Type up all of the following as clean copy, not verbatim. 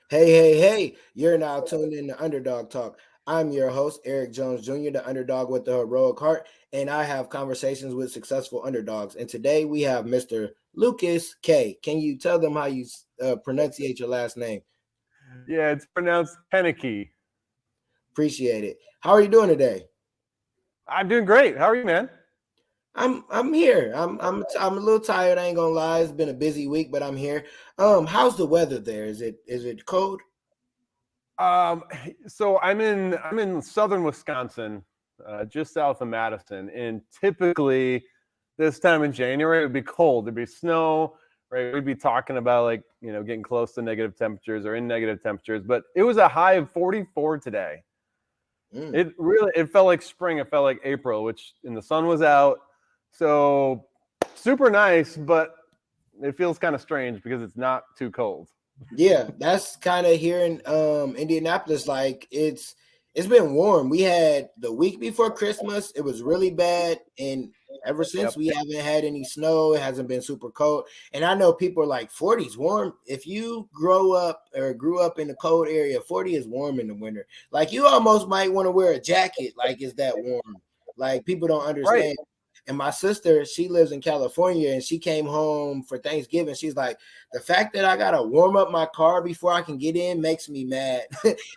Hey, hey, hey, you're now tuned in to Underdog Talk. I'm your host, Eric Jones Jr., the underdog with the heroic heart, and I have conversations with successful underdogs. And today we have Mr. Lucas K. Can you tell them how you pronunciate your last name? Yeah, it's pronounced Koenecke. Appreciate it. How are you doing today? I'm doing great. How are you, man? I'm here. I'm a little tired. I ain't gonna lie. It's been a busy week, but I'm here. How's the weather there? Is it cold? Um, so I'm in southern Wisconsin, just south of Madison, and typically this time in January it would be cold. There'd be snow, right? We'd be talking about getting close to negative temperatures or in negative temperatures, but it was a high of 44 today. Mm. It felt like spring. It felt like April, and the sun was out, so super nice, but it feels kind of strange because it's not too cold. Yeah, that's kind of here in Indianapolis. Like it's been warm. We had the week before Christmas, it was really bad, and ever since Yep. we haven't had any snow. It hasn't been super cold. And I know people are like 40's warm. If you grow up or grew up in a cold area, 40 is warm in the winter. Like you almost might want to wear a jacket, like it's that warm. Like people don't Right. understand. And my sister, she lives in California, and she came home for Thanksgiving. She's like, the fact that I gotta warm up my car before I can get in makes me mad.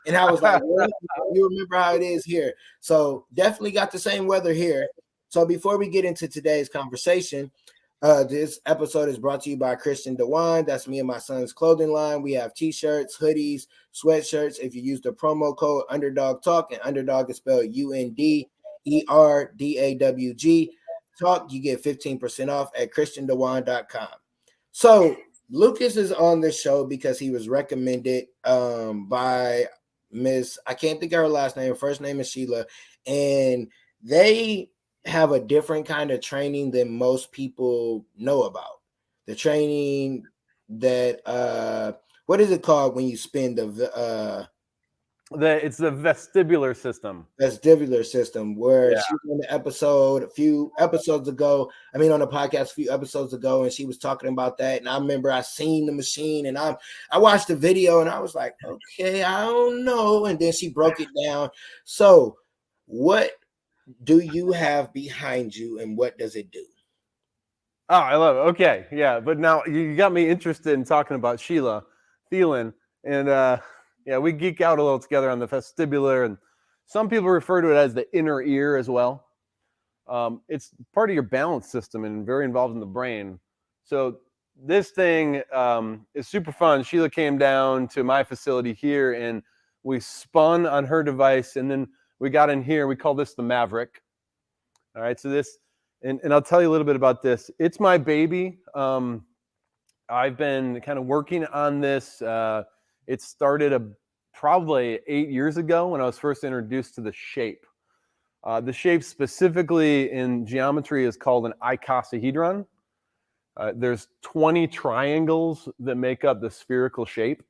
And I was like, well, you remember how it is here. So definitely got the same weather here. So before we get into today's conversation, this episode is brought to you by Christian DeWine. That's me and my son's clothing line. We have t-shirts, hoodies, sweatshirts. If you use the promo code Underdog Talk, and Underdog is spelled UNDERDAWG Talk, you get 15% off at christiandewine.com. So Lucas is on this show because he was recommended by Miss, I can't think of her last name. First name is Sheila, and they have a different kind of training than most people know about. The training that what is it called when you spin It's the vestibular system. vestibular system, where Yeah. she was on the episode a few episodes ago. I mean, on the podcast a few episodes ago, and she was talking about that. And I remember I seen the machine, and I watched the video, and I was like, okay, I don't know. And then she broke it down. So, what do you have behind you, and what does it do? Oh, I love it. Okay. Yeah. But now you got me interested in talking about Sheila Thielen. And yeah, we geek out a little together on the vestibular. And some people refer to it as the inner ear as well. It's part of your balance system and very involved in the brain. So this thing is super fun. Sheila came down to my facility here and we spun on her device. And then we got in here. We call this the Maverick. All right. So this, and I'll tell you a little bit about this. It's my baby. I've been kind of working on this. It started probably 8 years ago when I was first introduced to the shape. The shape specifically in geometry is called an icosahedron. There's 20 triangles that make up the spherical shape.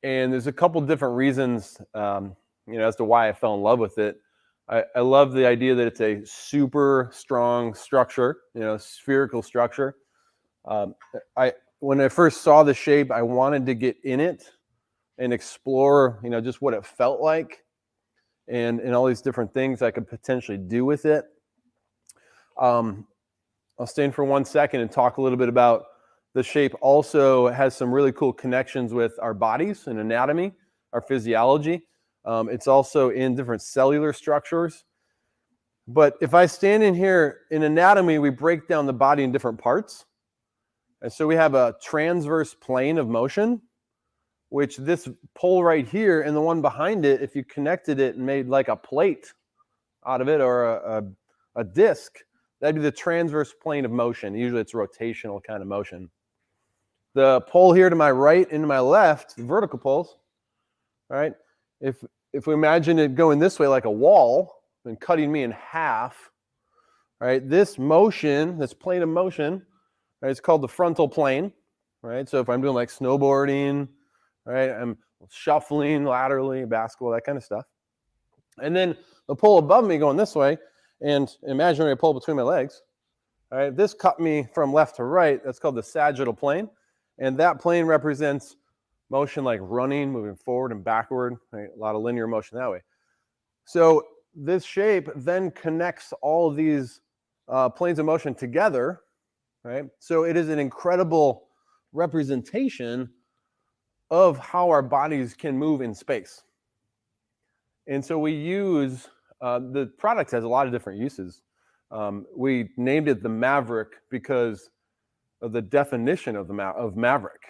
And there's a couple different reasons as to why I fell in love with it. I love the idea that it's a super strong structure, spherical structure. When I first saw the shape, I wanted to get in it and explore, just what it felt like and all these different things I could potentially do with it. I'll stay in for 1 second and talk a little bit about the shape. Also has some really cool connections with our bodies and anatomy, our physiology. It's also in different cellular structures. But if I stand in here, in anatomy, we break down the body in different parts. And so we have a transverse plane of motion, which this pole right here and the one behind it, if you connected it and made like a plate out of it or a disc, that'd be the transverse plane of motion. Usually it's rotational kind of motion. The pole here to my right and to my left, the vertical poles, all right? If we imagine it going this way like a wall and cutting me in half, right? This motion, this plane of motion, right, it's called the frontal plane, right? So if I'm doing like snowboarding, right, I'm shuffling laterally, basketball, that kind of stuff. And then the pole above me going this way, and imaginary pole between my legs, all right? This cut me from left to right. That's called the sagittal plane. And that plane represents motion like running, moving forward and backward, right? A lot of linear motion that way. So this shape then connects all of these planes of motion together, right? So it is an incredible representation of how our bodies can move in space. And so we use, the product has a lot of different uses. We named it the Maverick because of the definition of Maverick.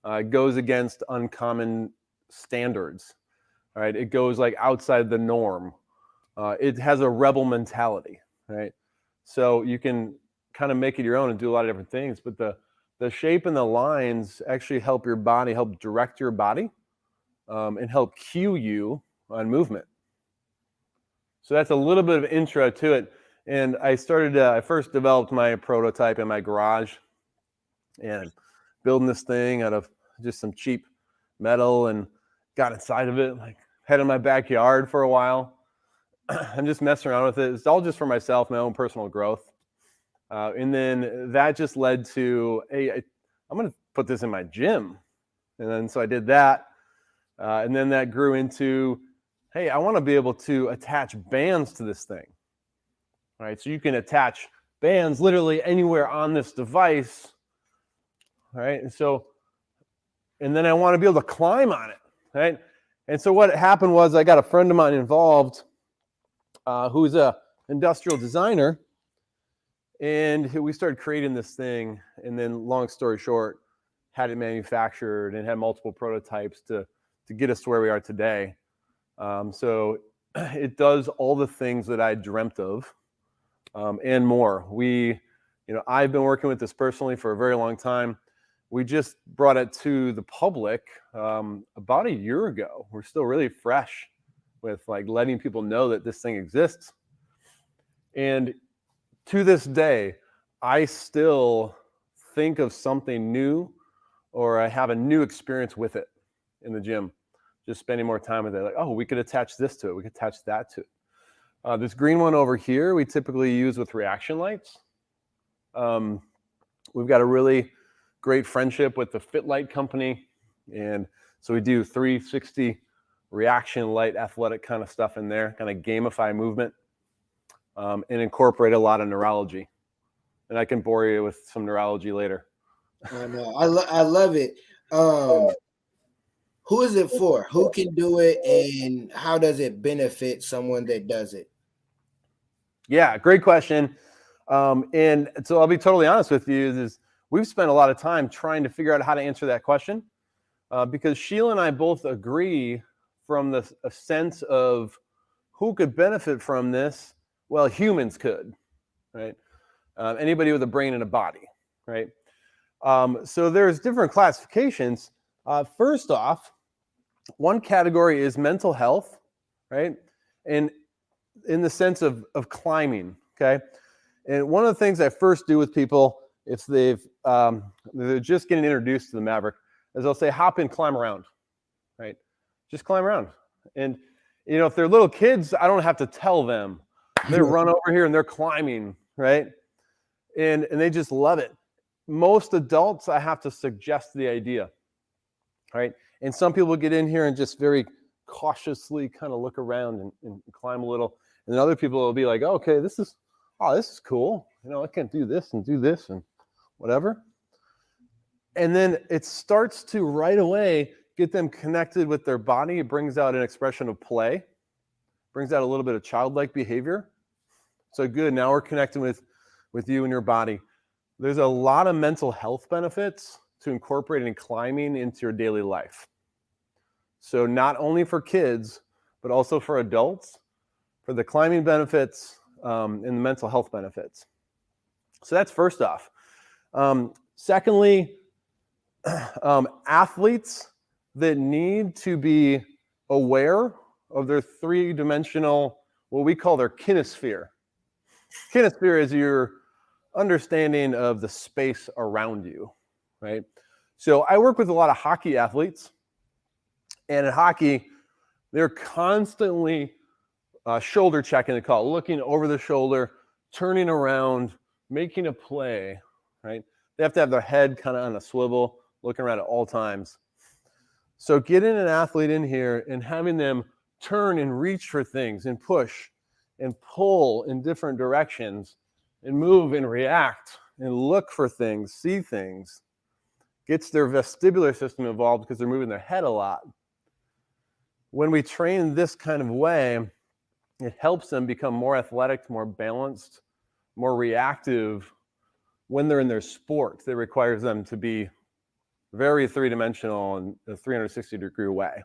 It goes against uncommon standards, right? It goes like outside the norm. It has a rebel mentality, right? So you can kind of make it your own and do a lot of different things, but the shape and the lines actually help your body, help direct your body, and help cue you on movement. So that's a little bit of intro to it. And I first developed my prototype in my garage and building this thing out of just some cheap metal and got inside of it, like had it in my backyard for a while. I'm just messing around with it. It's all just for myself, my own personal growth. And then that just led to, hey, I'm going to put this in my gym. And then so I did that. And then that grew into, hey, I want to be able to attach bands to this thing. All right, so you can attach bands literally anywhere on this device. All right, and then I want to be able to climb on it, right? And so what happened was I got a friend of mine involved who's a industrial designer, and we started creating this thing, and then long story short, had it manufactured and had multiple prototypes to get us to where we are today. So it does all the things that I dreamt of, and more. I've been working with this personally for a very long time. We just brought it to the public about a year ago. We're still really fresh with like letting people know that this thing exists. And to this day, I still think of something new, or I have a new experience with it in the gym, just spending more time with it. Like, oh, we could attach this to it. We could attach that to it. This green one over here, we typically use with reaction lights. We've got a really great friendship with the Fit Light company. And so we do 360 reaction light athletic kind of stuff in there, kind of gamify movement, and incorporate a lot of neurology. And I can bore you with some neurology later. I know. I love it. Who is it for? Who can do it, and how does it benefit someone that does it? Yeah, great question. And so I'll be totally honest with you, is we've spent a lot of time trying to figure out how to answer that question, because Sheila and I both agree from a sense of who could benefit from this. Well, humans could, right? Anybody with a brain and a body, right? So there's different classifications. First off, one category is mental health, right? And in the sense of climbing, okay? And one of the things I first do with people, if they're just getting introduced to the Maverick, is I'll say, hop in, climb around, right? Just climb around. And, if they're little kids, I don't have to tell them. They run over here and they're climbing, right? And they just love it. Most adults, I have to suggest the idea, right? And some people get in here and just very cautiously kind of look around and climb a little. And then other people will be like, oh, okay, this is cool. I can do this and whatever. And then it starts to right away get them connected with their body. It brings out an expression of play, brings out a little bit of childlike behavior. So good, now we're connecting with you and your body. There's a lot of mental health benefits to incorporating climbing into your daily life. So not only for kids, but also for adults, for the climbing benefits and the mental health benefits. So that's first off. Secondly, athletes that need to be aware of their three-dimensional, what we call their kinesphere. Kinesphere is your understanding of the space around you, right? So I work with a lot of hockey athletes, and in hockey, they're constantly shoulder checking, they call it, looking over the shoulder, turning around, making a play, right? They have to have their head kind of on a swivel, looking around at all times. So getting an athlete in here and having them turn and reach for things and push and pull in different directions and move and react and look for things, see things, gets their vestibular system involved because they're moving their head a lot. When we train this kind of way, it helps them become more athletic, more balanced, more reactive when they're in their sport that requires them to be very three-dimensional in a 360-degree way.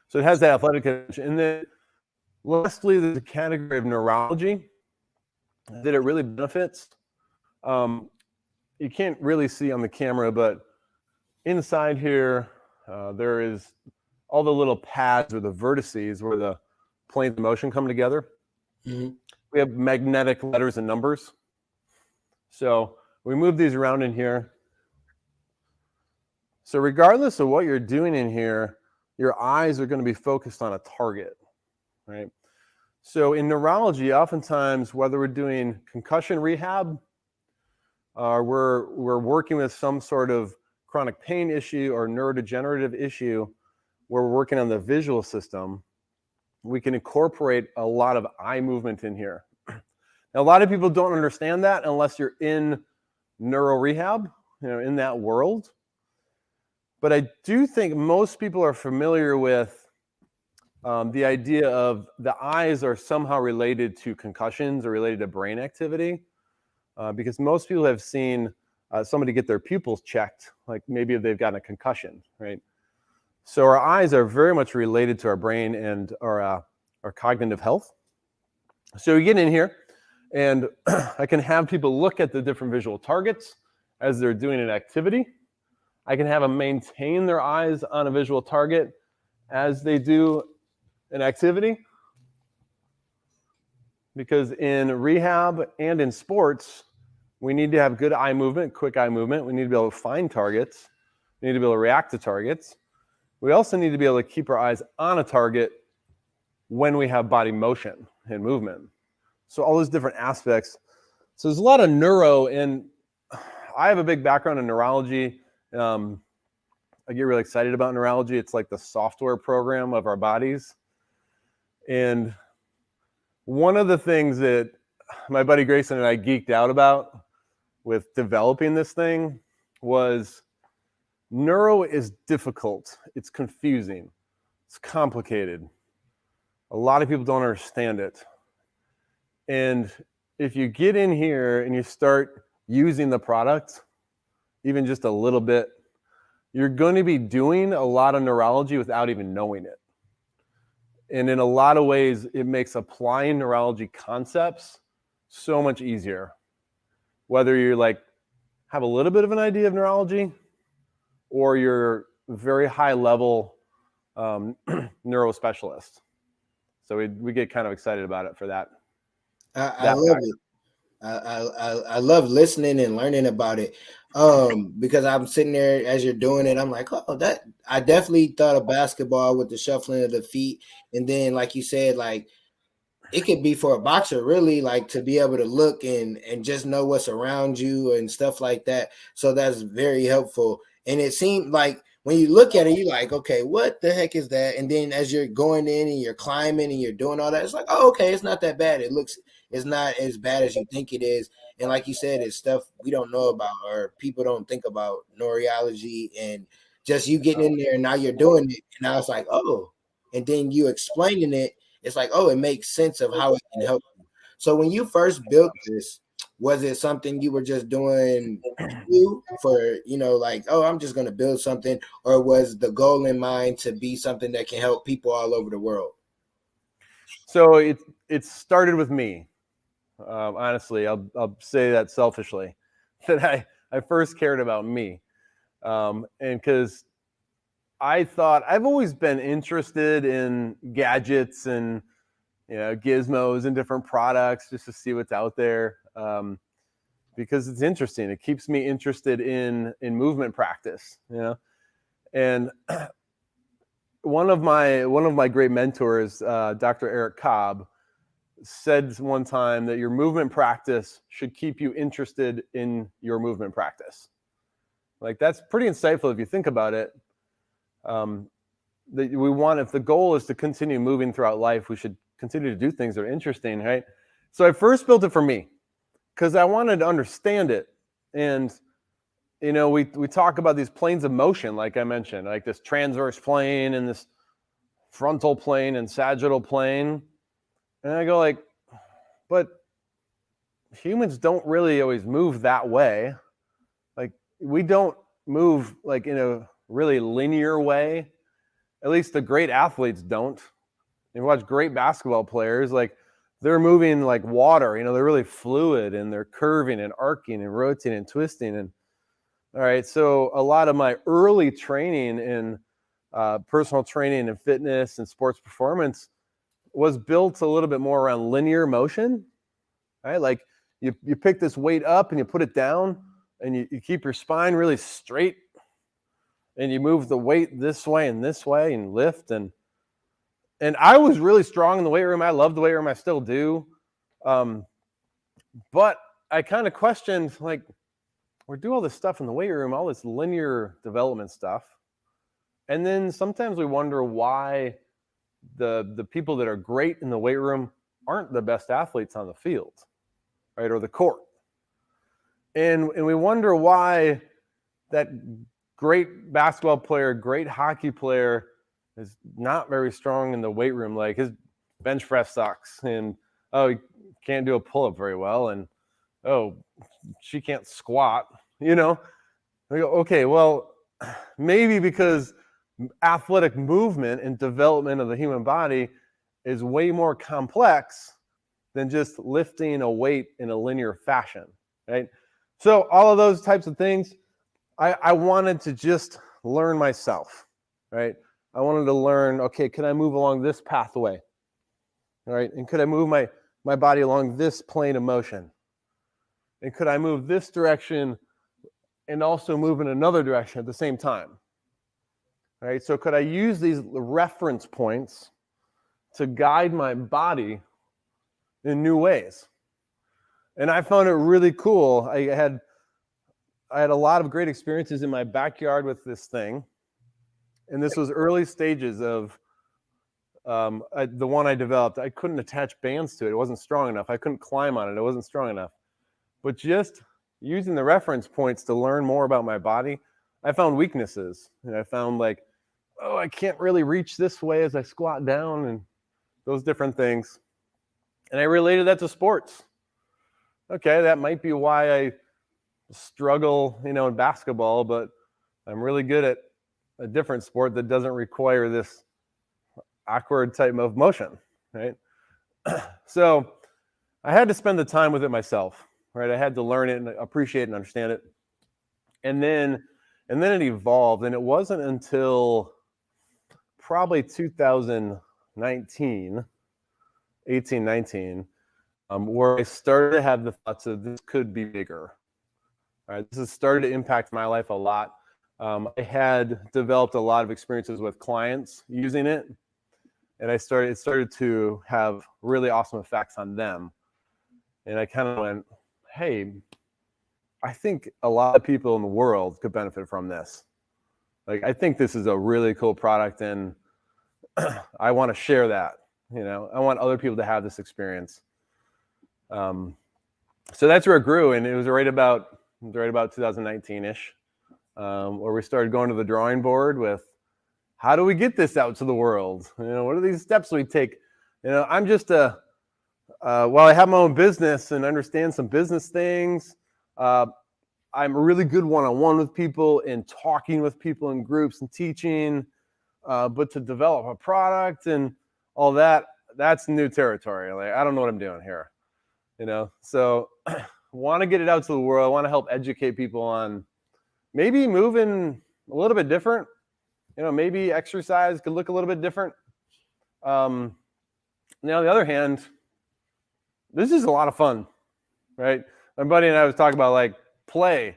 So it has that athletic connection. And then lastly, there's a category of neurology that it really benefits. You can't really see on the camera, but inside here, there is all the little pads or the vertices where the planes of motion come together. Mm-hmm. We have magnetic letters and numbers. So we move these around in here. So regardless of what you're doing in here, your eyes are going to be focused on a target, right? So in neurology, oftentimes, whether we're doing concussion rehab, we're working with some sort of chronic pain issue or neurodegenerative issue where we're working on the visual system, we can incorporate a lot of eye movement in here. Now, a lot of people don't understand that unless you're in neuro rehab, in that world. But I do think most people are familiar with the idea of the eyes are somehow related to concussions or related to brain activity, because most people have seen somebody get their pupils checked, like maybe if they've gotten a concussion, right? So our eyes are very much related to our brain and our cognitive health. So you get in here, and I can have people look at the different visual targets as they're doing an activity. I can have them maintain their eyes on a visual target as they do an activity. Because in rehab and in sports, we need to have good eye movement, quick eye movement. We need to be able to find targets. We need to be able to react to targets. We also need to be able to keep our eyes on a target when we have body motion and movement. So all those different aspects. So there's a lot of neuro, and I have a big background in neurology. I get really excited about neurology. It's like the software program of our bodies. And one of the things that my buddy Grayson and I geeked out about with developing this thing was neuro is difficult. It's confusing. It's complicated. A lot of people don't understand it. And if you get in here and you start using the product, even just a little bit, you're going to be doing a lot of neurology without even knowing it. And in a lot of ways, it makes applying neurology concepts so much easier. Whether you're like, have a little bit of an idea of neurology, or you're very high level neuro specialist. So we get kind of excited about it for that. I love it. I love listening and learning about it, because I'm sitting there as you're doing it. I'm like, oh, that I definitely thought of basketball with the shuffling of the feet, and then like you said, like it could be for a boxer, really, like to be able to look and just know what's around you and stuff like that. So that's very helpful. And it seemed like when you look at it, you're like, okay, what the heck is that? And then as you're going in and you're climbing and you're doing all that, it's like, oh, okay, it's not that bad. It's not as bad as you think it is. And like you said, it's stuff we don't know about or people don't think about, neurology, and just you getting in there and now you're doing it. And now it's like, oh, and then you explaining it. It's like, oh, it makes sense of how it can help you. So when you first built this, was it something you were just doing for, like, oh, I'm just going to build something, or was the goal in mind to be something that can help people all over the world? So it started with me. Honestly, I'll say that selfishly, that I first cared about me. And because I thought I've always been interested in gadgets and gizmos and different products just to see what's out there, because it's interesting. It keeps me interested in movement practice, And one of my great mentors, Dr. Eric Cobb, said one time that your movement practice should keep you interested in your movement practice. Like, that's pretty insightful if you think about it. that we want, if the goal is to continue moving throughout life, we should continue to do things that are interesting, right? So I first built it for me because I wanted to understand it. And, we talk about these planes of motion, like I mentioned, like this transverse plane and this frontal plane and sagittal plane. And I go like, but humans don't really always move that way. Like we don't move like in a really linear way. At least the great athletes don't. You watch great basketball players, like they're moving like water, they're really fluid and they're curving and arcing and rotating and twisting. And all right, so a lot of my early training in personal training and fitness and sports performance was built a little bit more around linear motion, right? Like you pick this weight up and you put it down and you keep your spine really straight and you move the weight this way and lift. And I was really strong in the weight room. I love the weight room. I still do. But I kind of questioned, like, we're doing all this stuff in the weight room, all this linear development stuff. And then sometimes we wonder why the people that are great in the weight room aren't the best athletes on the field, right, or the court. And we wonder why that great basketball player, great hockey player is not very strong in the weight room. Like his bench press sucks, and he can't do a pull-up very well, and she can't squat. We go, okay, well, maybe because athletic movement and development of the human body is way more complex than just lifting a weight in a linear fashion, right? So all of those types of things, I wanted to just learn myself, right? I wanted to learn, okay, can I move along this pathway, all right? And could I move my body along this plane of motion? And could I move this direction and also move in another direction at the same time? All right, so could I use these reference points to guide my body in new ways? And I found it really cool. I had a lot of great experiences in my backyard with this thing. And this was early stages of the one I developed. I couldn't attach bands to it. It wasn't strong enough. I couldn't climb on it. It wasn't strong enough. But just using the reference points to learn more about my body, I found weaknesses. And I found like, I can't really reach this way as I squat down and those different things. And I related that to sports. Okay, that might be why I struggle, in basketball, but I'm really good at a different sport that doesn't require this awkward type of motion, right? So I had to spend the time with it myself, right? I had to learn it and appreciate and understand it. And then it evolved, and it wasn't until probably 2019, 18, 19, where I started to have the thoughts of this could be bigger. All right, this has started to impact my life a lot. I had developed a lot of experiences with clients using it, and it started to have really awesome effects on them. And I kind of went, hey, I think a lot of people in the world could benefit from this. Like, I think this is a really cool product, and I want to share that. I want other people to have this experience. So that's where it grew, and it was right about 2019-ish, where we started going to the drawing board with, how do we get this out to the world? What are these steps we take? I'm just while I have my own business and understand some business things, I'm really good one-on-one with people and talking with people in groups and teaching, but to develop a product and all that, that's new territory. Like, I don't know what I'm doing here, so want to get it out to the world. I want to help educate people on maybe moving a little bit different, maybe exercise could look a little bit different. Now, on the other hand, this is a lot of fun, right? My buddy and I was talking about like play,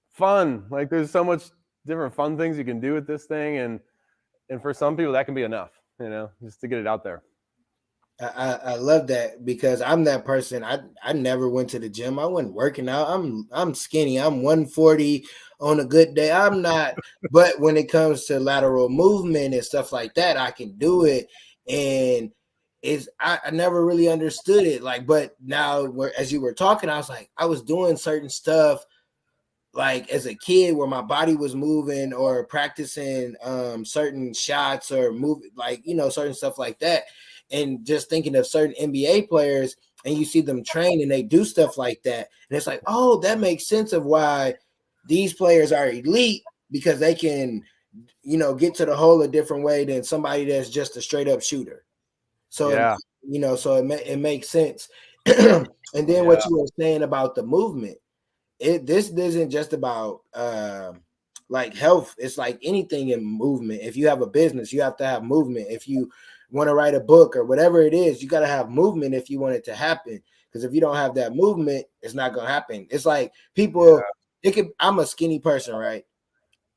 fun. Like there's so much different fun things you can do with this thing. And for some people that can be enough, just to get it out there. I love that because I'm that person. I never went to the gym. I wasn't working out. I'm skinny. I'm 140 on a good day. I'm not, but when it comes to lateral movement and stuff like that, I can do it. And I never really understood it. Like, but now as you were talking, I was like, I was doing certain stuff like as a kid where my body was moving or practicing certain shots or move like certain stuff like that, and just thinking of certain NBA players, and you see them train and they do stuff like that, and it's like, oh, that makes sense of why these players are elite, because they can get to the hole a different way than somebody that's just a straight up shooter. So Yeah. so it makes sense. And then Yeah. what you were saying about the movement, this isn't just about like health. It's like anything in movement. If you have a business, you have to have movement. If you want to write a book or whatever it is, you got to have movement if you want it to happen, because if you don't have that movement, it's not going to happen. It's like people, I'm a skinny person, right?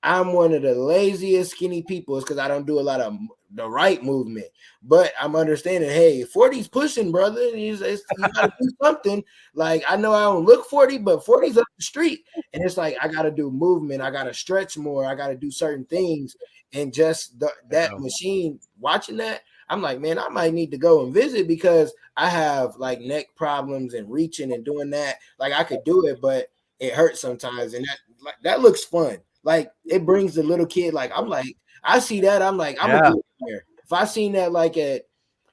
I'm one of the laziest skinny people. It's because I don't do a lot of the right movement. But I'm understanding, hey, 40's pushing, brother. You got to do something. Like, I know I don't look 40, but 40's up the street. And it's like, I got to do movement. I got to stretch more. I got to do certain things. And just that machine, watching that, I'm like, man, I might need to go and visit, because I have like neck problems and reaching and doing that. Like, I could do it, but it hurts sometimes. And that looks fun. Like, it brings the little kid. Like, I'm like, I see that. I'm like, I'm gonna do it here. If I seen that like at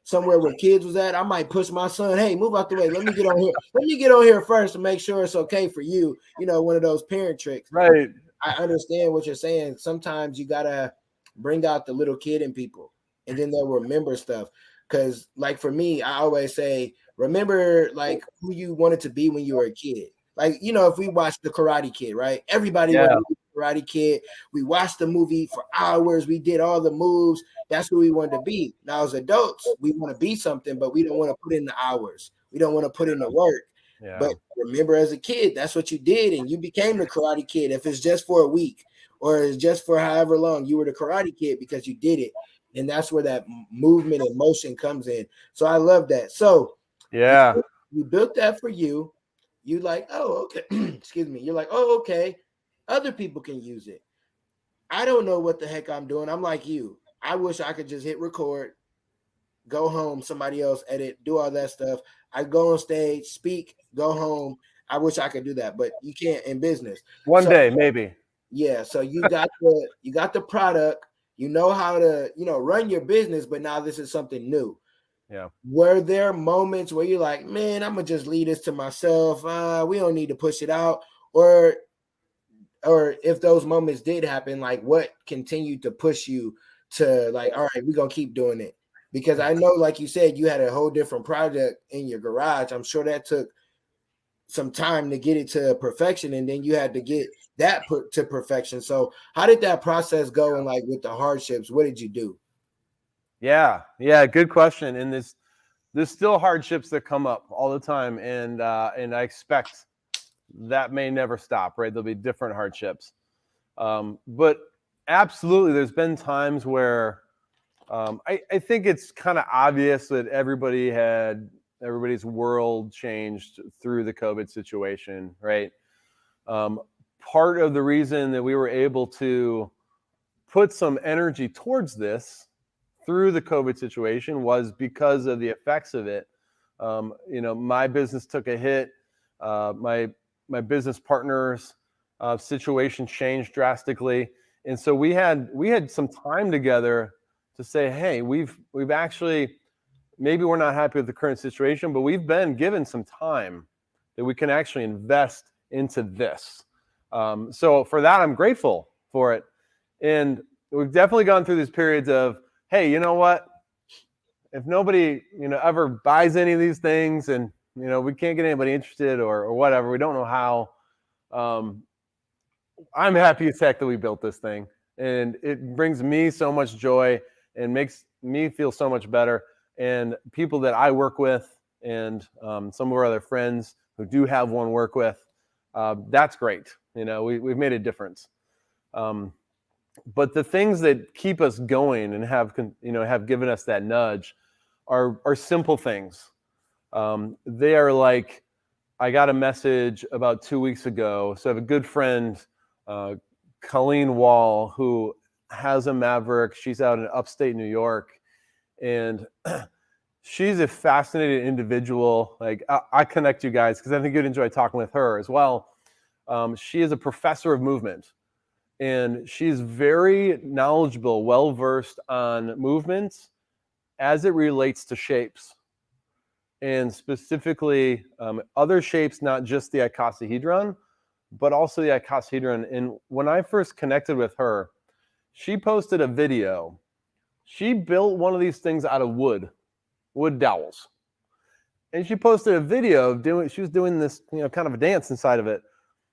somewhere where kids was at, I might push my son. Hey, move out the way. Let me get on here. Let me get on here first to make sure it's okay for you. One of those parent tricks. Right. I understand what you're saying. Sometimes you gotta bring out the little kid in people, and then they'll remember stuff. Because, like, for me, I always say, remember like who you wanted to be when you were a kid. Like, if we watched the Karate Kid, right? Everybody wanted to be the Karate Kid. We watched the movie for hours. We did all the moves. That's who we wanted to be. Now, as adults, we want to be something, but we don't want to put in the hours. We don't want to put in the work. Yeah. But remember, as a kid, that's what you did, and you became the Karate Kid. If it's just for a week or it's just for however long, you were the Karate Kid because you did it, and that's where that movement and motion comes in. So I love that. So Yeah. you built that for you. You like, oh, okay. Excuse me. You're like, oh, okay. Other people can use it. I don't know what the heck I'm doing. I'm like you. I wish I could just hit record, go home, somebody else edit, do all that stuff. I go on stage, speak, go home. I wish I could do that, but you can't in business. One So day, maybe. yeah, so you got the product, you know how to, run your business, but now this is something new. Yeah. Were there moments where you're like, man, I'm gonna just leave this to myself? We don't need to push it out, or if those moments did happen, like what continued to push you to like, all right, we're gonna keep doing it? Because I know, like you said, you had a whole different project in your garage. I'm sure that took some time to get it to perfection, and then you had to get that put to perfection. So how did that process go? And like with the hardships, what did you do? Yeah. Good question. And there's still hardships that come up all the time, and I expect that may never stop. Right? There'll be different hardships, but absolutely, there's been times where I think it's kind of obvious that everybody's world changed through the COVID situation, right? Part of the reason that we were able to put some energy towards this through the COVID situation was because of the effects of it. My business took a hit. My business partners' situation changed drastically, and so we had some time together to say, hey, we've actually, maybe we're not happy with the current situation, but we've been given some time that we can actually invest into this. So for that, I'm grateful for it. And we've definitely gone through these periods of, hey, you know what? If nobody, ever buys any of these things, and we can't get anybody interested or whatever, we don't know how. I'm happy as heck that we built this thing, and it brings me so much joy and makes me feel so much better. And people that I work with, and some of our other friends who do have one work with, that's great. We've made a difference. But the things that keep us going and have given us that nudge are simple things. They are like, I got a message about 2 weeks ago. So I have a good friend, Colleen Wall, who has a Maverick. She's out in upstate New York, and she's a fascinating individual. Like, I connect you guys because I think you'd enjoy talking with her as well. She is a professor of movement, and she's very knowledgeable, well-versed on movement as it relates to shapes, and specifically other shapes, not just the icosahedron, but also the icosahedron. And when I first connected with her, she posted a video. She built one of these things out of wood dowels. And she posted a video of she was doing this, kind of a dance inside of it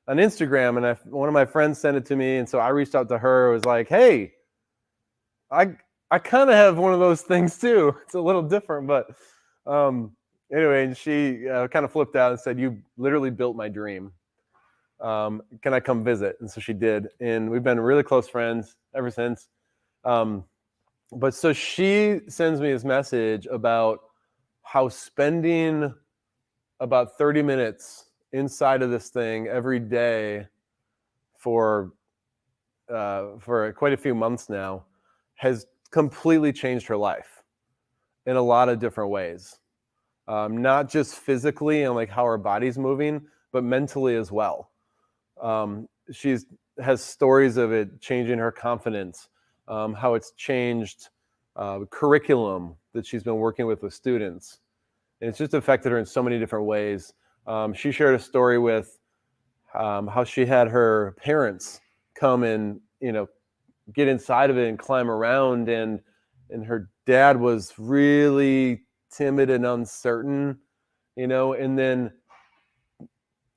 on Instagram. And one of my friends sent it to me. And so I reached out to her. It was like, hey, I kind of have one of those things too. It's a little different, but anyway, and she kind of flipped out and said, you literally built my dream. Can I come visit? And so she did. And we've been really close friends ever since. But so she sends me this message about how spending about 30 minutes inside of this thing every day for quite a few months now has completely changed her life in a lot of different ways. Not just physically and like how her body's moving, but mentally as well. She's has stories of it changing her confidence, how it's changed curriculum that she's been working with students. And it's just affected her in so many different ways. She shared a story with how she had her parents come and, get inside of it and climb around. And her dad was really timid and uncertain, and then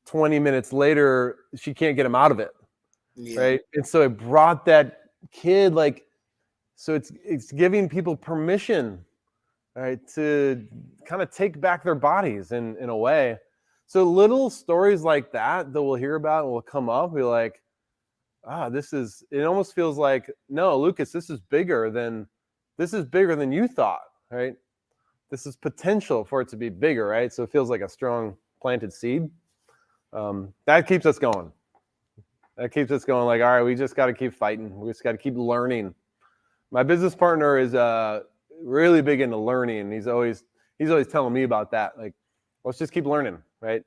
20 minutes later, she can't get him out of it. Yeah. Right. And so it brought that kid, so it's giving people permission, right, to kind of take back their bodies in a way. So little stories like that we'll hear about and will come up, be like, it almost feels like, no, Lucas, this is bigger than you thought, right? This is potential for it to be bigger, right? So it feels like a strong planted seed. That keeps us going. Like, all right, we just got to keep fighting. We just got to keep learning. My business partner is really big into learning. He's always telling me about that. Like, let's just keep learning, right?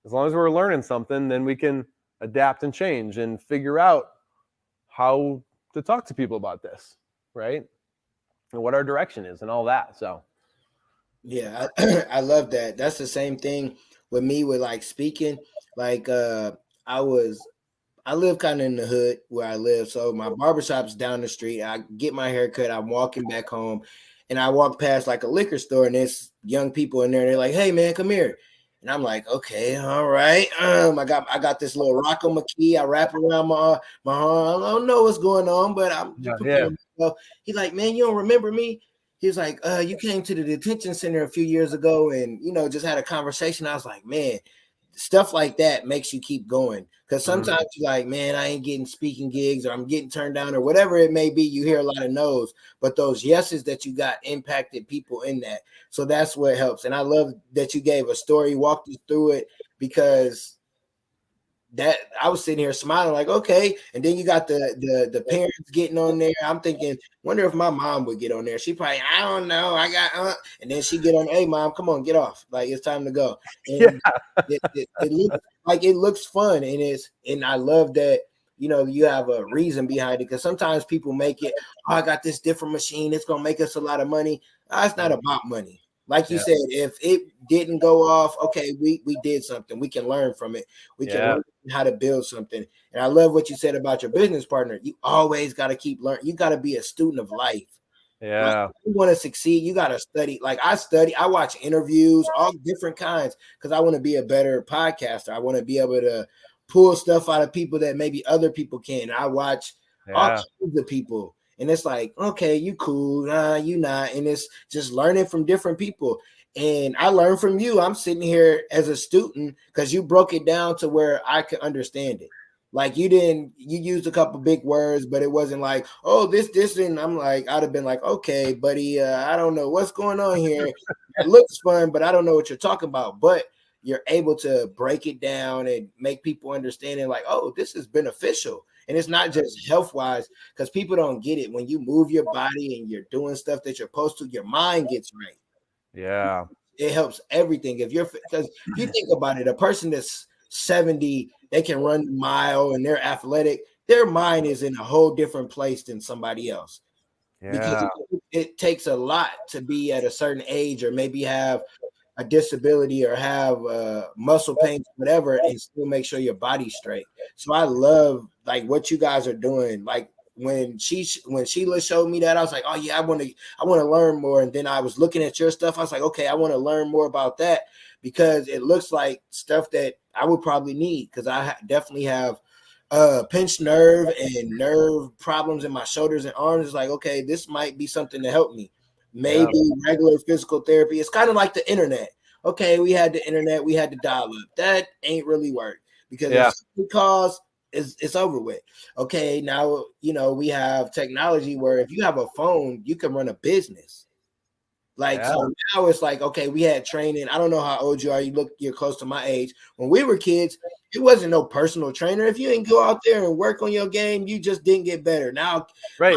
As long as we're learning something, then we can adapt and change and figure out how to talk to people about this, right? And what our direction is and all that. So, yeah, I love that. That's the same thing with me with like speaking. Like I live kind of in the hood where I live. So my barbershop's down the street. I get my hair cut. I'm walking back home and I walk past like a liquor store and there's young people in there. They're like, hey man, come here. And I'm like, okay, all right. I got this little Rocco McKee. I wrap around my arm. I don't know what's going on, but I'm preparing myself. He's like, man, you don't remember me? He was like, you came to the detention center a few years ago and, just had a conversation. I was like, man, stuff like that makes you keep going. Because sometimes you're like, man, I ain't getting speaking gigs or I'm getting turned down or whatever it may be. You hear a lot of no's, but those yeses that you got impacted people in that. So that's what helps. And I love that you gave a story, walked you through it, because that I was sitting here smiling like, okay. And then you got the parents getting on there. I'm thinking, wonder if my mom would get on there. She probably, I don't know. I got, and then she get on, hey mom, come on, get off. Like, it's time to go. And it looks like it looks fun. And I love that, you have a reason behind it. Because sometimes people make it, I got this different machine. It's going to make us a lot of money. It's not about money. Like you said, if it didn't go off, okay, we did something. We can learn from it. We can learn how to build something. And I love what you said about your business partner. You always got to keep learning. You got to be a student of life. Yeah. Like, if you want to succeed, you got to study. Like I watch interviews, all different kinds, because I want to be a better podcaster. I want to be able to pull stuff out of people that maybe other people can. I watch all kinds of people. And it's like, okay, you cool, you not. And it's just learning from different people. And I learned from you. I'm sitting here as a student because you broke it down to where I could understand it. Like you used a couple big words, but it wasn't like, oh, this, and I'm like, I'd have been like, okay, buddy, I don't know what's going on here. It looks fun, but I don't know what you're talking about. But you're able to break it down and make people understand it, like, oh, this is beneficial. And it's not just health wise, because people don't get it. When you move your body and you're doing stuff that you're supposed to, your mind gets right. Yeah. It helps everything. Because if you think about it, a person that's 70, they can run a mile and they're athletic, their mind is in a whole different place than somebody else. Because Yeah. it takes a lot to be at a certain age, or maybe have a disability, or have muscle pains, whatever, and still make sure your body's straight. So I love like what you guys are doing. Like when Sheila showed me that, I was like, oh yeah, I want to learn more. And then I was looking at your stuff. I was like, okay, I want to learn more about that, because it looks like stuff that I would probably need, because I definitely have pinched nerve and nerve problems in my shoulders and arms. It's like, okay, this might be something to help me. Maybe regular physical therapy. It's kind of like the internet. Okay, we had the internet, we had the dial up. That ain't really work, because if something calls, it's over with. Okay, now we have technology where if you have a phone, you can run a business. Like so now it's like, okay, we had training. I don't know how old you are. You're close to my age. When we were kids, it wasn't no personal trainer. If you didn't go out there and work on your game, you just didn't get better. Now, Right.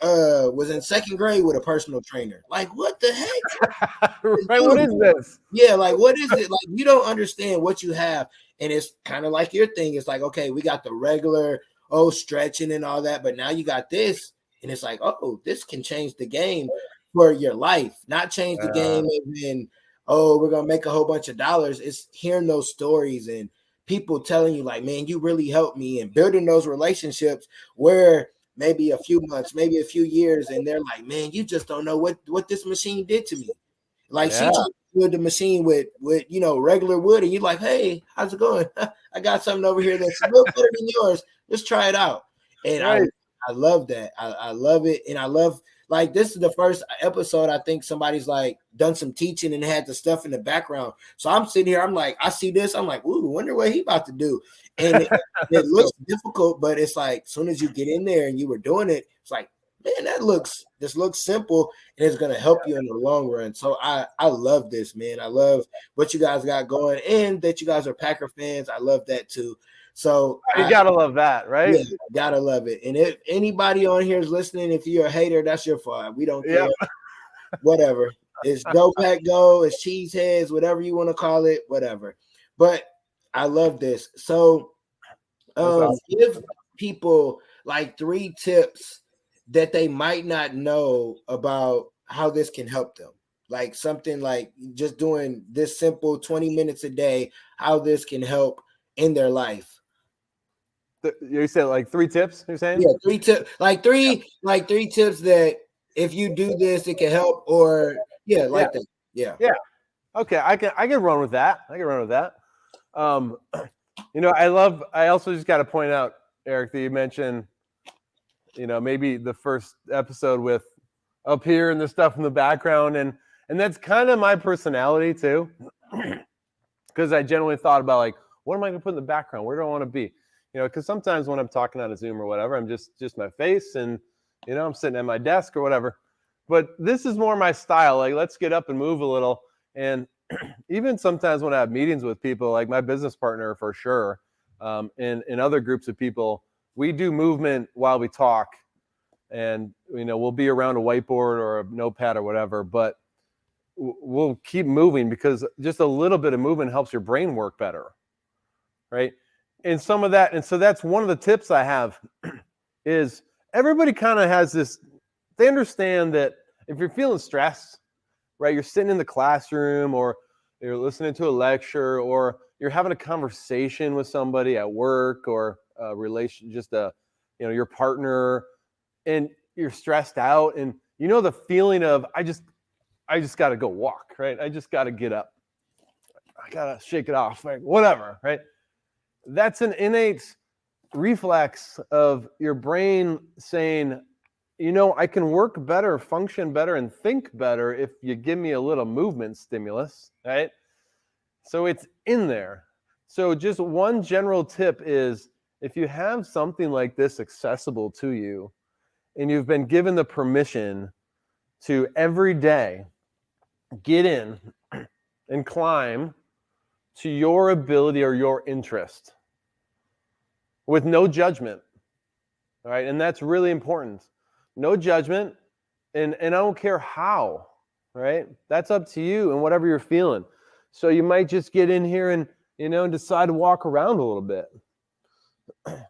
Was in second grade with a personal trainer. Like, what the heck? Right. What is this? Yeah, like what is it? Like you don't understand what you have. And it's kind of like your thing. It's like, okay, we got the regular stretching and all that, but now you got this, and it's like, oh, this can change the game for your life. Not change the game and then, oh, we're gonna make a whole bunch of dollars. It's hearing those stories and people telling you, like, man, you really helped me, and building those relationships where maybe a few months, maybe a few years, and they're like, man, you just don't know what this machine did to me. Like she tried to build the machine with regular wood, and you're like, hey, how's it going? I got something over here that's a little better than yours. Let's try it out. And I love that. I love it, and I love, like, this is the first episode I think somebody's like done some teaching and had the stuff in the background. So I'm sitting here, I'm like, I see this, I'm like, ooh, wonder what he about to do. And it looks difficult, but it's like, as soon as you get in there and you were doing it, it's like, man, this looks simple, and it's gonna help you in the long run. So I love this, man. I love what you guys got going, and that you guys are Packer fans. I love that too. So you gotta love that, right? Yeah, gotta love it. And if anybody on here is listening, if you're a hater, that's your fault. We don't care. Whatever. It's Go Pack Go, it's cheeseheads, whatever you want to call it, whatever. But I love this. So give people like 3 tips that they might not know about how this can help them. Like something like just doing this simple 20 minutes a day, how this can help in their life. You said like 3 tips, you're saying? Yeah, 3 tips, like three tips that if you do this, it can help, or that. Yeah. Okay, I can run with that. I also just got to point out, Eric, that you mentioned, maybe the first episode with up here and the stuff in the background, and that's kind of my personality too, because I generally thought about, like, what am I going to put in the background? Where do I want to be? Because sometimes when I'm talking on a Zoom or whatever, I'm just my face, and I'm sitting at my desk or whatever. But this is more my style. Like, let's get up and move a little. And even sometimes when I have meetings with people, like my business partner for sure, and other groups of people, we do movement while we talk, and we'll be around a whiteboard or a notepad or whatever, but we'll keep moving, because just a little bit of movement helps your brain work better, right? And some of that, and so that's one of the tips I have is everybody kind of has this, they understand that if you're feeling stressed, right, you're sitting in the classroom, or you're listening to a lecture, or you're having a conversation with somebody at work, or a relation, your partner, and you're stressed out, and the feeling of, I just got to go walk, right? I just got to get up. I got to shake it off, like whatever, right? That's an innate reflex of your brain saying, I can work better, function better, and think better if you give me a little movement stimulus, right? So it's in there. So just one general tip is if you have something like this accessible to you, and you've been given the permission to every day get in and climb to your ability or your interest with no judgment, all right? And that's really important. No judgment, and I don't care how, right? That's up to you and whatever you're feeling. So you might just get in here and, and decide to walk around a little bit,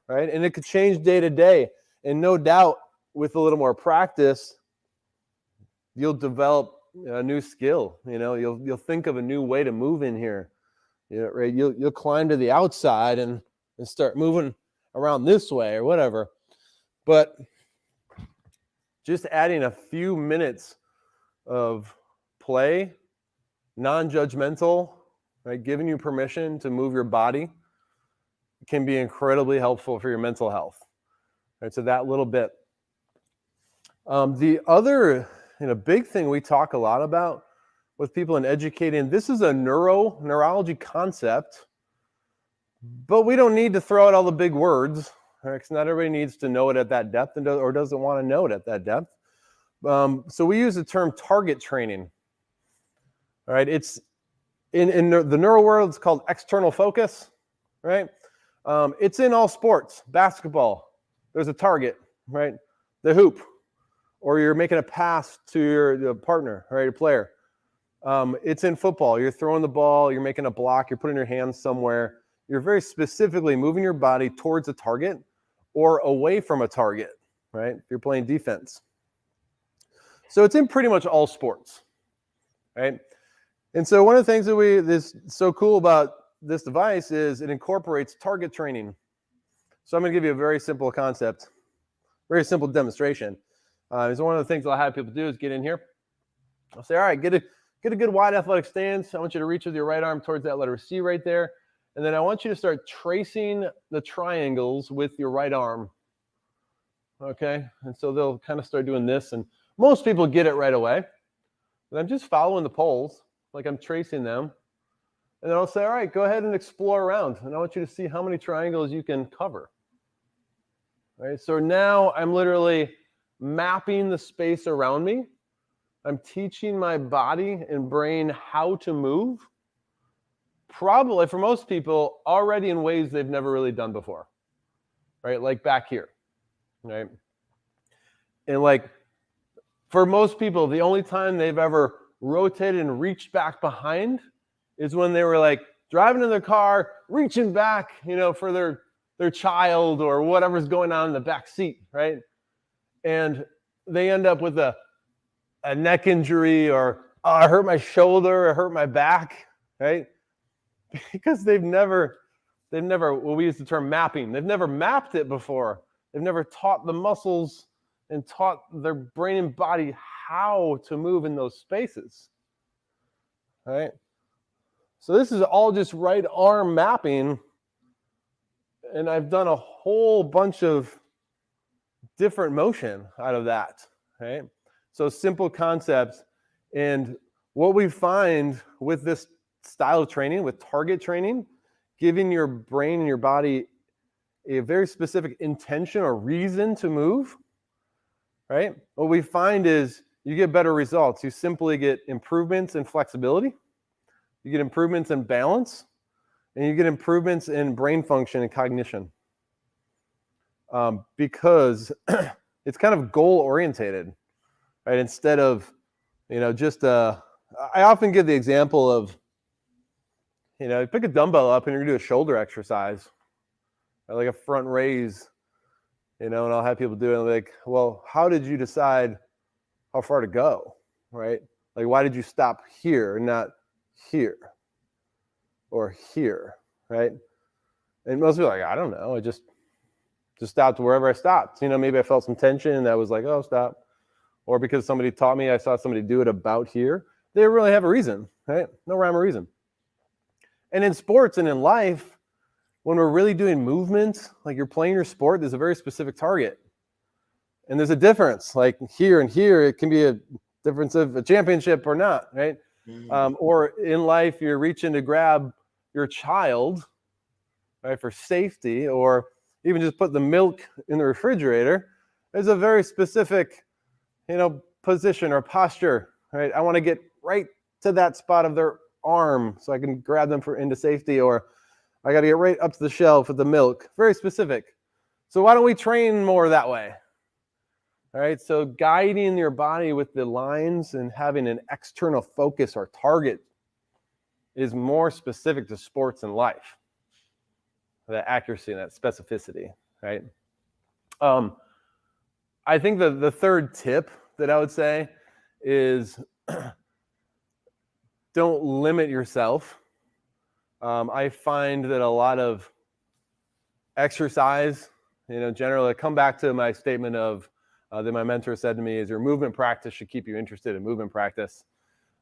right? And it could change day to day. And no doubt, with a little more practice, you'll develop a new skill. You'll think of a new way to move in here. Right? You'll climb to the outside and start moving around this way or whatever. But just adding a few minutes of play, non-judgmental, right, giving you permission to move your body, can be incredibly helpful for your mental health. Right? So that little bit. The other big thing we talk a lot about with people in educating, this is a neurology concept, but we don't need to throw out all the big words, right? Because not everybody needs to know it at that depth or doesn't want to know it at that depth. So we use the term target training. All right, it's in the neuro world, it's called external focus, right? It's in all sports. Basketball, there's a target, right? The hoop, or you're making a pass to your partner, right, your player. It's in football. You're throwing the ball, you're making a block, you're putting your hands somewhere. You're very specifically moving your body towards a target or away from a target, right? If you're playing defense. So it's in pretty much all sports, right? And so one of the things that is so cool about this device is it incorporates target training. So I'm going to give you a very simple concept, very simple demonstration. So one of the things I'll have people do is get in here. I'll say, all right, get a good wide athletic stance. I want you to reach with your right arm towards that letter C right there. And then I want you to start tracing the triangles with your right arm. Okay? And so they'll kind of start doing this. And most people get it right away. And I'm just following the poles, like I'm tracing them. And then I'll say, all right, go ahead and explore around. And I want you to see how many triangles you can cover. All right? So now I'm literally mapping the space around me. I'm teaching my body and brain how to move, probably for most people already in ways they've never really done before, right? Like back here, right? And like for most people, the only time they've ever rotated and reached back behind is when they were like driving in their car, reaching back, for their child or whatever's going on in the back seat, right? And they end up with a neck injury or, oh, I hurt my shoulder, I hurt my back, right? Because they've never, well, we use the term mapping. They've never mapped it before. They've never taught the muscles and taught their brain and body how to move in those spaces, right? So this is all just right arm mapping. And I've done a whole bunch of different motion out of that, right? So simple concepts. And what we find with this style of training, with target training, giving your brain and your body a very specific intention or reason to move, right? What we find is you get better results. You simply get improvements in flexibility, you get improvements in balance, and you get improvements in brain function and cognition. Because it's kind of goal orientated, right? Instead of, just I often give the example of, you pick a dumbbell up and you're gonna do a shoulder exercise, or like a front raise, and I'll have people do it like, well, how did you decide how far to go, right? Like, why did you stop here and not here or here, right? And most people are like, I don't know, I just stopped wherever I stopped. Maybe I felt some tension and I was like, oh, stop. Or because somebody taught me, I saw somebody do it about here. They really have a reason, right? No rhyme or reason. And in sports and in life, when we're really doing movement, like you're playing your sport, there's a very specific target. And there's a difference. Like here and here, it can be a difference of a championship or not, right? Mm-hmm. Or in life, you're reaching to grab your child, right, for safety, or even just put the milk in the refrigerator, there's a very specific, position or posture, right? I want to get right to that spot of their arm so I can grab them into safety, or I got to get right up to the shelf with the milk. Very specific. So why don't we train more that way? All right, so guiding your body with the lines and having an external focus or target is more specific to sports and life. That accuracy and that specificity, right? I think the third tip that I would say is don't limit yourself. I find that a lot of exercise, generally, I come back to my statement of that my mentor said to me is your movement practice should keep you interested in movement practice.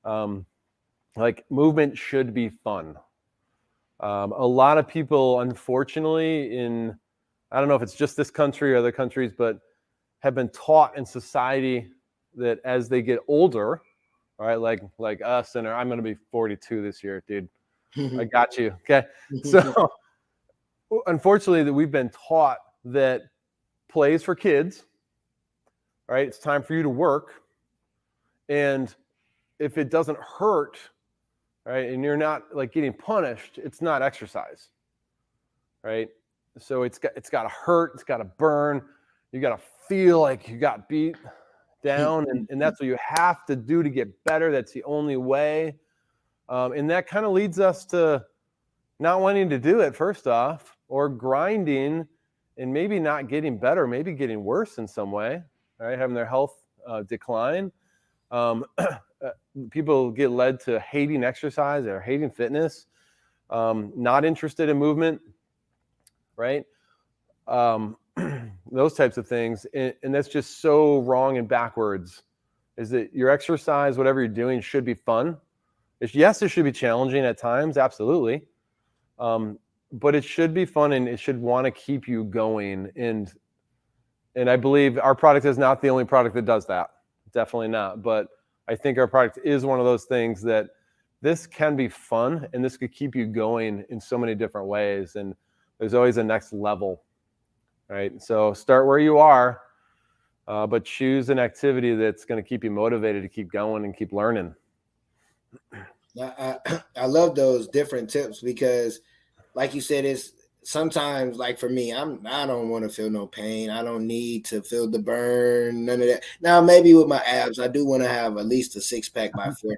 Like movement should be fun. A lot of people, unfortunately, I don't know if it's just this country or other countries, but have been taught in society that as they get older, all right, like us, and I'm going to be 42 this year, dude. I got you. Okay. So unfortunately that we've been taught that play is for kids, right? It's time for you to work. And if it doesn't hurt, right, and you're not like getting punished, it's not exercise, right? So it's got to hurt, it's got to burn, you got to feel like you got beat down, and that's what you have to do to get better. That's the only way. And that kind of leads us to not wanting to do it, first off, or grinding and maybe not getting better, maybe getting worse in some way, right? Having their health decline. People get led to hating exercise or hating fitness, not interested in movement, right? Those types of things. And that's just so wrong and backwards, is that your exercise, whatever you're doing, should be fun. Yes, it should be challenging at times, absolutely. But it should be fun, and it should want to keep you going. And I believe our product is not the only product that does that. Definitely not. But I think our product is one of those things that this can be fun, and this could keep you going in so many different ways. And there's always a next level, right? So start where you are, but choose an activity that's going to keep you motivated to keep going and keep learning. I love those different tips because, like you said, it's sometimes, like for me, I don't want to feel no pain. I don't need to feel the burn, none of that. Now, maybe with my abs, I do want to have at least a 6-pack by 40.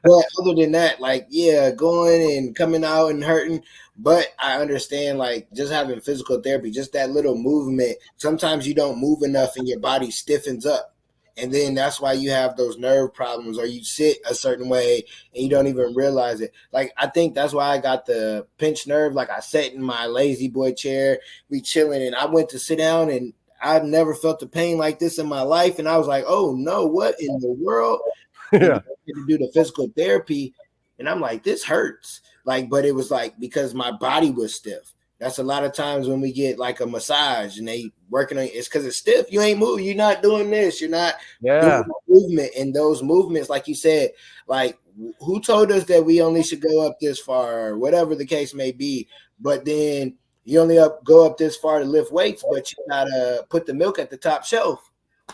But other than that, like, yeah, going and coming out and hurting. But I understand, like, just having physical therapy, just that little movement. Sometimes you don't move enough and your body stiffens up. And then that's why you have those nerve problems, or you sit a certain way and you don't even realize it. Like, I think that's why I got the pinched nerve. Like, I sat in my lazy boy chair, we chilling, and I went to sit down, and I've never felt the pain like this in my life. And I was like, oh no, what in the world? Yeah. To do the physical therapy, and I'm like, this hurts. Like, but it was like because my body was stiff. That's a lot of times when we get like a massage and they working on it's because it's stiff. You ain't moving. You're not doing this. You're not doing movement. And those movements, like you said, like who told us that we only should go up this far, or whatever the case may be. But then you only go up this far to lift weights, but you gotta put the milk at the top shelf.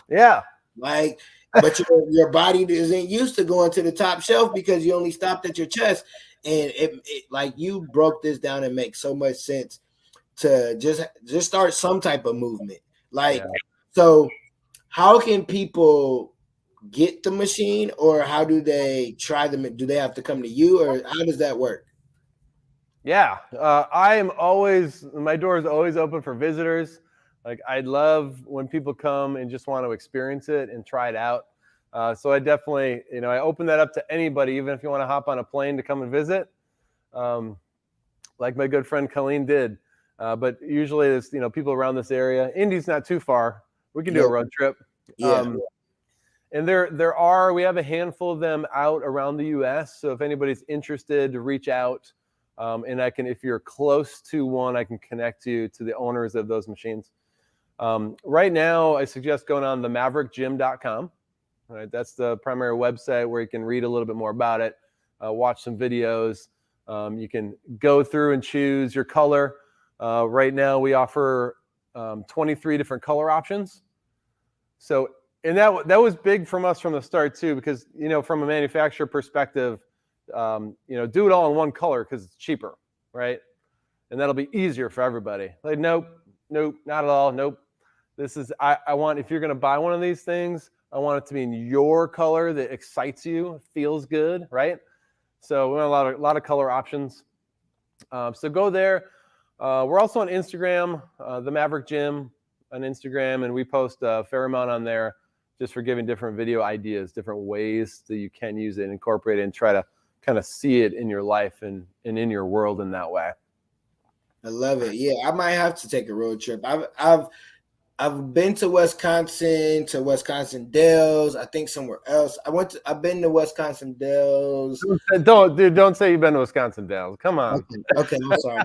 Yeah. Like, but your body isn't used to going to the top shelf because you only stopped at your chest. And it like you broke this down and makes so much sense to just start some type of movement. Like, so how can people get the machine, or how do they try them? Do they have to come to you, or how does that work? Yeah, my door is always open for visitors. Like, I love when people come and just want to experience it and try it out. So I definitely, I open that up to anybody, even if you want to hop on a plane to come and visit, like my good friend Colleen did. But usually there's, people around this area. Indy's not too far. We can do a road trip. Yeah. And we have a handful of them out around the U.S. So if anybody's interested, to reach out. And if you're close to one, I can connect you to the owners of those machines. Right now, I suggest going on the maverickgym.com. All right, that's the primary website where you can read a little bit more about it, watch some videos. You can go through and choose your color. Right now, we offer 23 different color options. So, and that was big from us from the start too, because, from a manufacturer perspective, do it all in one color because it's cheaper, right? And that'll be easier for everybody. Like, nope, not at all. Nope. This is, I want, if you're going to buy one of these things, I want it to be in your color that excites you, feels good, right? So we want a lot of color options. So go there. We're also on Instagram, the Maverick Gym on Instagram, and we post a fair amount on there just for giving different video ideas, different ways that you can use it and incorporate it and try to kind of see it in your life and in your world in that way. I love it. Yeah, I might have to take a road trip. I've been to Wisconsin Dells. I think somewhere else. I've been to Wisconsin Dells. Don't say you've been to Wisconsin Dells. Come on. Okay, I'm sorry.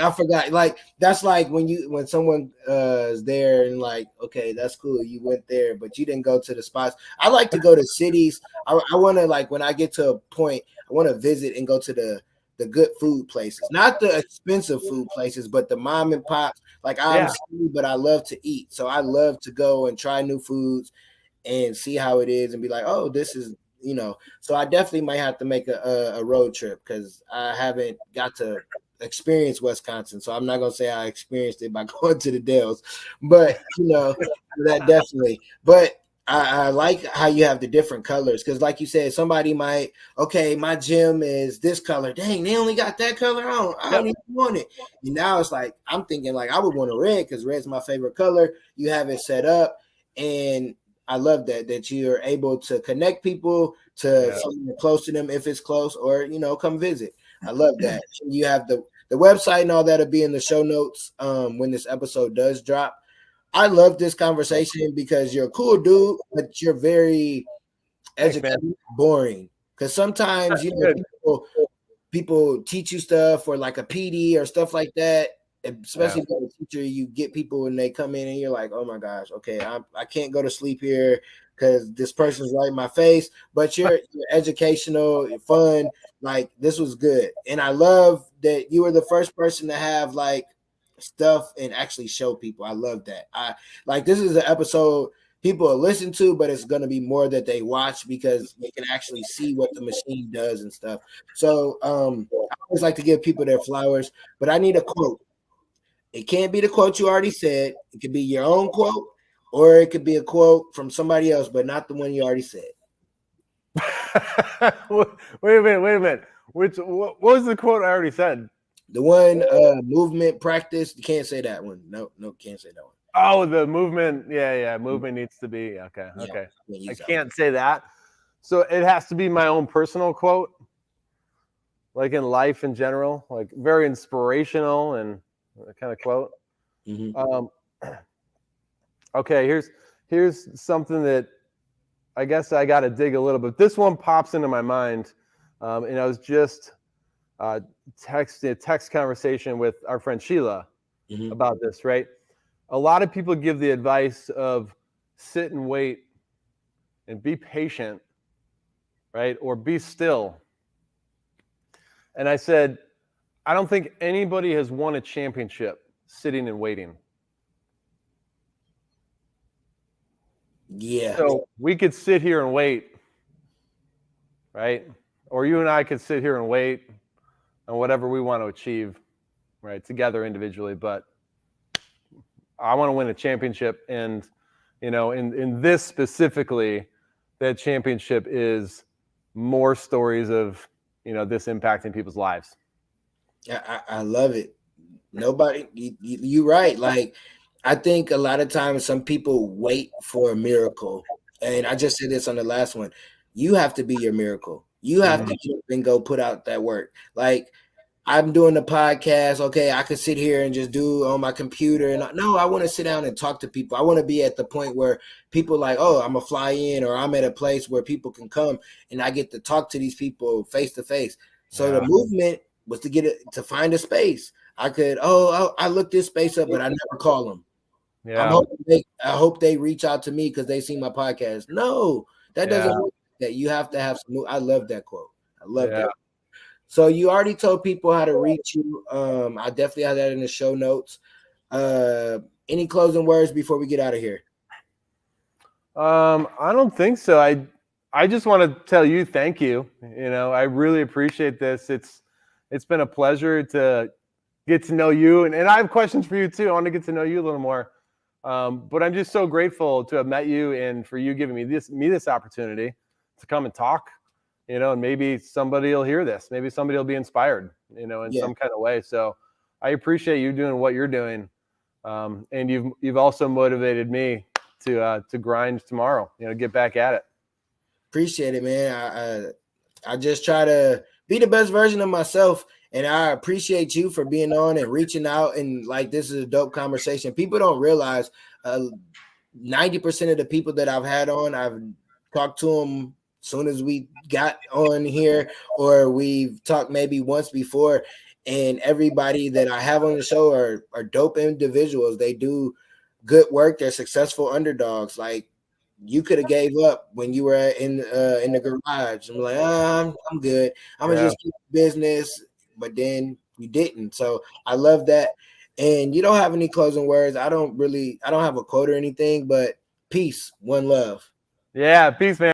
I forgot. Like, that's like when someone is there and like, okay, that's cool. You went there, but you didn't go to the spots. I like to go to cities. I want to, like, when I get to a point, I want to visit and go to the good food places, not the expensive food places, but the mom and pops. Like, I'm skinny, but I love to eat. So I love to go and try new foods and see how it is and be like, oh, this is, so I definitely might have to make a road trip because I haven't got to experience Wisconsin. So I'm not going to say I experienced it by going to the Dells, but, that definitely. But I like how you have the different colors because, like you said, somebody might, okay, my gym is this color. Dang, they only got that color on. I don't even want it. And now it's like, I'm thinking like I would want a red because red's my favorite color. You have it set up, and I love that you're able to connect people to something close to them if it's close, or come visit. I love that. You have the website and all that'll be in the show notes when this episode does drop. I love this conversation because you're a cool dude, but you're very educated, boring. Because sometimes people teach you stuff or like a PD or stuff like that. Especially if you're a teacher, you get people and they come in and you're like, oh my gosh, okay, I can't go to sleep here because this person's right in my face. But you're educational, you're fun. Like, this was good, and I love that you were the first person to have like stuff and actually show people. I love that. This is an episode people will listen to, but it's going to be more that they watch because they can actually see what the machine does and stuff. So I always like to give people their flowers, but I need a quote. It can't be the quote you already said. It could be your own quote, or it could be a quote from somebody else, but not the one you already said. Wait a minute. What was the quote I already said? The one movement practice. You can't say that one. No, can't say that one. Oh, the movement. Yeah. Movement needs to be okay. I can't say that. So it has to be my own personal quote, like in life in general, like very inspirational and kind of quote. Mm-hmm. Okay, here's something that I guess I got to dig a little bit. This one pops into my mind, and I was just text conversation with our friend Sheila about this, right? A lot of people give the advice of sit and wait and be patient, right? Or be still. And I said, I don't think anybody has won a championship sitting and waiting. Yeah. So we could sit here and wait, right? Or you and I could sit here and wait on whatever we want to achieve, right? Together individually, but I want to win a championship. And, in this specifically, that championship is more stories of, this impacting people's lives. I love it. Nobody, you're right. Like, I think a lot of times some people wait for a miracle. And I just said this on the last one. You have to be your miracle. You have to get up and go put out that work. Like, I'm doing the podcast. Okay, I could sit here and just do on my computer. And no, I want to sit down and talk to people. I want to be at the point where people like, oh, I'm going to fly in, or I'm at a place where people can come and I get to talk to these people face to face. So the movement was to get it, to find a space. I could, I looked this space up, but I never call them. Yeah. I hope they reach out to me because they see my podcast. No, that doesn't work. That you have to have some. I love that quote. I love that. So you already told people how to reach you. I definitely have that in the show notes. Any closing words before we get out of here? I don't think so. I just want to tell you thank you. You know, I really appreciate this. It's been a pleasure to get to know you, and I have questions for you too. I want to get to know you a little more. But I'm just so grateful to have met you and for you giving me this opportunity to come and talk. You know, and maybe somebody will hear this. Maybe somebody will be inspired. You know, in some kind of way. So I appreciate you doing what you're doing, and you've also motivated me to grind tomorrow. You know, get back at it. Appreciate it, man. I just try to be the best version of myself. And I appreciate you for being on and reaching out. And like, this is a dope conversation. People don't realize 90% of the people that I've had on, I've talked to them as soon as we got on here, or we've talked maybe once before. And everybody that I have on the show are dope individuals. They do good work. They're successful underdogs. Like, you could have gave up when you were in the garage. I'm like, I'm good. I'm gonna just keep business, but then you didn't. So I love that. And you don't have any closing words. I don't have a quote or anything, but peace, one love. Yeah, peace, man.